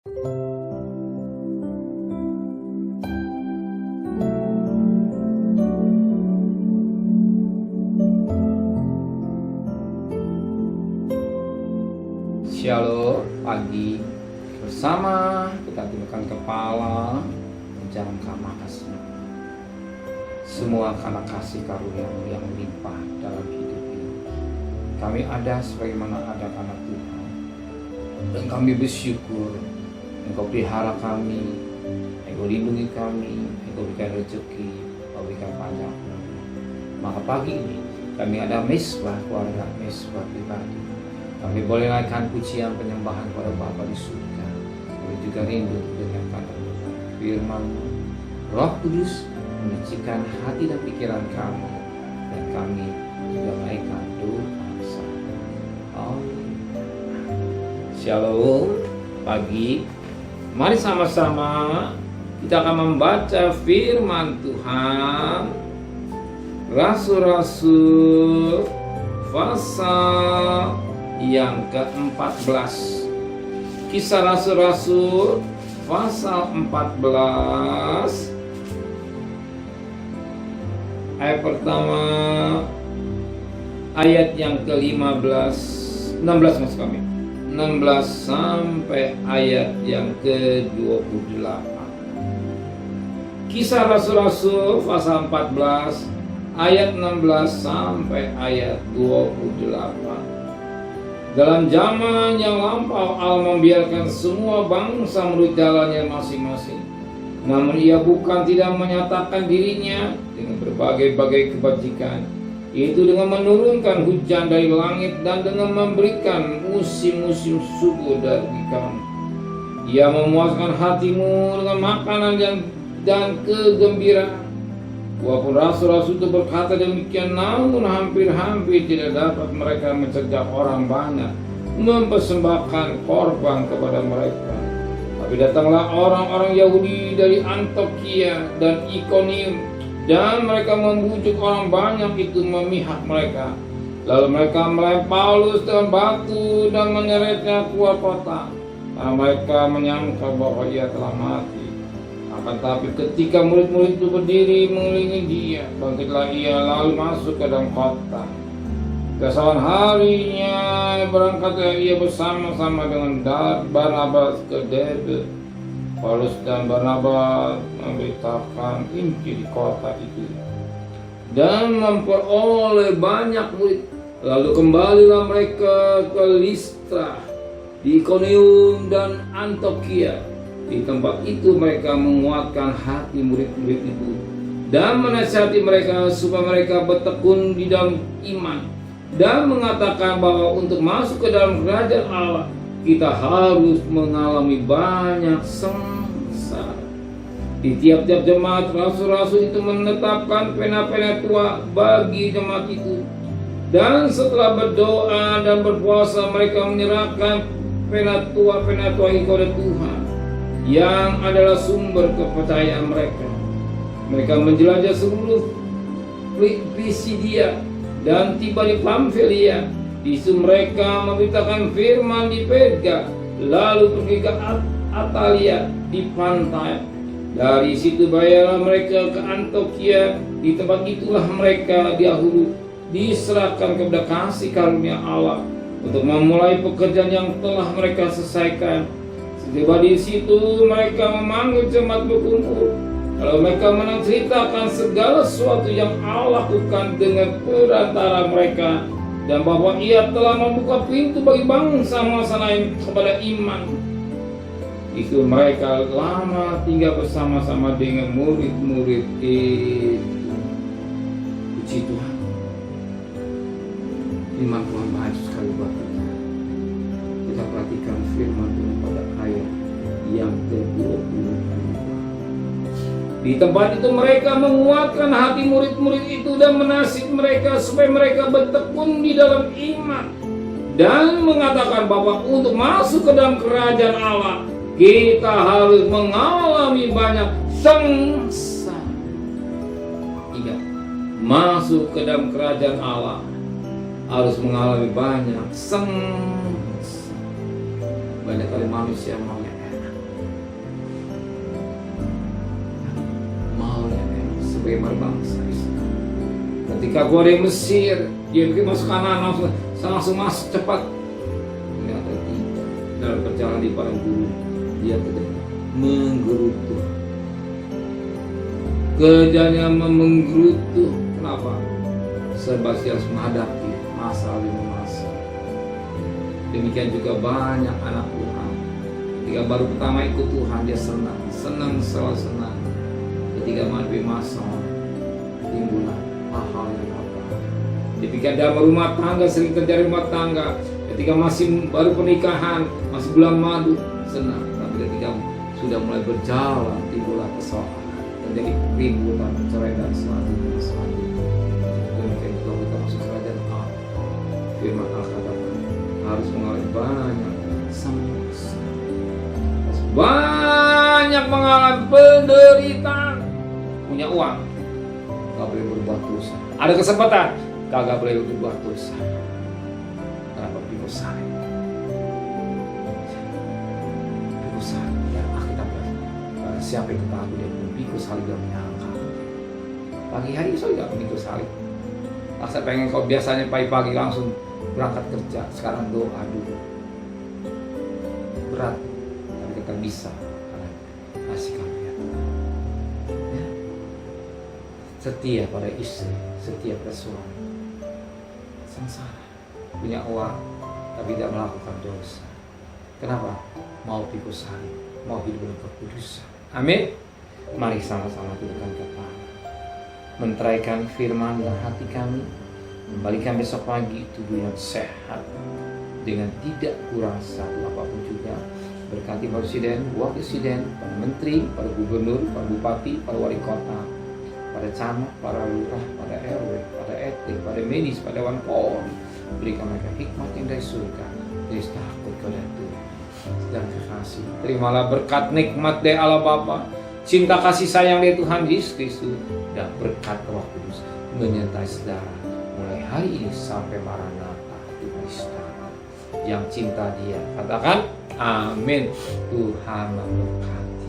Shalom pagi bersama kita tundukkan kepala menjalankan kasih. Semua karena kasih karunia yang melimpah dalam hidup ini. Kami ada sebagaimana ada karena Tuhan, dan kami bersyukur Engkau pelihara kami, Engkau lindungi kami, Engkau berikan rezeki, Engkau berikan panjang umur. Maka pagi ini kami ada mesbah keluarga, mesbah pribadi. Kami boleh naikkan pujian penyembahan kepada Bapa di surga. Kami juga rindu dengan kata firman Roh Kudus menyucikan hati dan pikiran kami, dan kami juga naikkan doa bersama. Amin. Shalom pagi. Mari sama-sama kita akan membaca firman Tuhan. Rasul-rasul pasal yang ke-14. Kisah Rasul-rasul pasal 14 ayat pertama, ayat yang ke-15, 16 maksud kami, 16 sampai ayat yang ke-28. Kisah Rasul-rasul pasal 14 ayat 16 sampai ayat 28. Dalam zaman yang lampau Allah membiarkan semua bangsa menurut jalannya masing-masing. Namun ia bukan tidak menyatakan dirinya dengan berbagai-bagai kebajikan, yaitu dengan menurunkan hujan dari langit dan dengan memberikan musim-musim subur dari kamu. Ia memuaskan hatimu dengan makanan dan kegembiraan. Walaupun rasul-rasul itu berkata demikian, namun hampir-hampir tidak dapat mereka mencegah orang banyak mempersembahkan korban kepada mereka. Tapi datanglah orang-orang Yahudi dari Antiokhia dan Ikonium, dan mereka membujuk orang banyak itu memihak mereka. Lalu mereka melempar Paulus dengan batu dan menyeretnya keluar kota, karena mereka menyangka bahwa ia telah mati. Akan tetapi ketika murid-murid itu berdiri mengelilingi dia, bangkitlah ia lalu masuk ke dalam kota. Keesokan harinya berangkatlah ia bersama-sama dengan Barnabas ke Derbe. Paulus dan Barnabas memberitakan Injil di kota itu dan memperoleh banyak murid. Lalu kembalilah mereka ke Listra, di Ikonium dan Antiokhia. Di tempat itu mereka menguatkan hati murid-murid itu dan menasihati mereka supaya mereka bertekun di dalam iman, dan mengatakan bahwa untuk masuk ke dalam kerajaan Allah kita harus mengalami banyak sengsara. Di tiap-tiap jemaat rasul-rasul itu menetapkan pena-pena tua bagi jemaat itu, dan setelah berdoa dan berpuasa mereka menyerahkan pena tua itu kepada Tuhan yang adalah sumber kepercayaan mereka. Mereka menjelajah seluruh Pisidia dan tiba di Pamfilia. Di situ mereka memberitakan firman di Perga, lalu pergi ke Atalia di pantai. Dari situ bayalah mereka ke Antiokhia. Di tempat itulah mereka dahulu diserahkan kepada kasih karunia Allah untuk memulai pekerjaan yang telah mereka selesaikan. Setiba di situ mereka memanggil jemaat berkumpul. Lalu mereka menceritakan segala sesuatu yang Allah lakukan dengan perantara mereka, dan bahwa ia telah membuka pintu bagi bangsa-bangsa lain kepada iman. Itu mereka lama tinggal bersama-sama dengan murid-murid itu. Puji Tuhan. Firman Tuhan baik sekali buat kita. Kita perhatikan firman Tuhan pada ayat yang ke-20. Di tempat itu mereka menguatkan hati murid-murid itu dan menasihati mereka supaya mereka bertekun di dalam iman, dan mengatakan bahwa untuk masuk ke dalam kerajaan Allah kita harus mengalami banyak sengsara. Ingat, masuk ke dalam kerajaan Allah harus mengalami banyak sengsara. Banyak kali manusia maunya enak, gamer bangsa Israel. Ketika keluar dari Mesir, dia bikin masuk kanan langsung masuk cepat. Ternyata tidak. Dalam perjalanan di padang gurun, dia terdengar menggerutu. Kerjanya menggerutu. Kenapa? Sebab dia harus menghadapi masa demi masa. Demikian juga banyak anak Tuhan. Ketika baru pertama ikut Tuhan, dia senang, selalu senang. Ketika menghadapi masa, timbullah hal-hal yang apa. Demikian dalam rumah tangga, sering terjadi rumah tangga. Ketika masih baru pernikahan, masih bulan madu, senang. Tapi ketika sudah mulai berjalan, timbullah persoalan. Terjadi keributan, cerai dan selanjutnya. Demikian juga kita masuk kerajaan Allah. Firman Allah katakan harus mengalami banyak semasa, banyak mengalami penderitaan. Punya uang, gak boleh berbuat dosa. Ada kesempatan, kagak boleh berbuat dosa. Kenapa? Pikul salib. Pikul salib yang Alkitab. Siapa yang tahu dia pikul salib dan menyangka. Pagi hari saya gak pikul salib. Saya pengen kau biasanya pagi-pagi langsung berangkat kerja. Sekarang doa dulu. Berat, tapi kita bisa. Kasih karunia Tuhan. Ya. Setia pada istri, setia pada suami. Sengsara, punya uang, tapi tidak melakukan dosa. Kenapa? Mau pikul salib, mau hidup dalam kekudusan. Amin. Mari sama-sama tundukkan kepala, menteraikan firman dalam hati kami, kembalikan besok pagi tubuh yang sehat dengan tidak kurang satu apapun juga. Berkati presiden, wakil presiden, para menteri, para gubernur, para bupati, para wali kota, para camat, para lurah, para RW, para RT, para medis, para dewan polri. Berikan mereka hikmat yang dari surga, dari takut kepada Tuhan dan kekasih. Terimalah berkat nikmat dari Allah Bapa, cinta kasih sayang dari Tuhan Yesus Kristus, dan berkat Roh Kudus menyertai saudara mulai hari ini sampai Maranatha Tuhan istana. Yang cinta Dia katakan amin. Tuhan memberkati.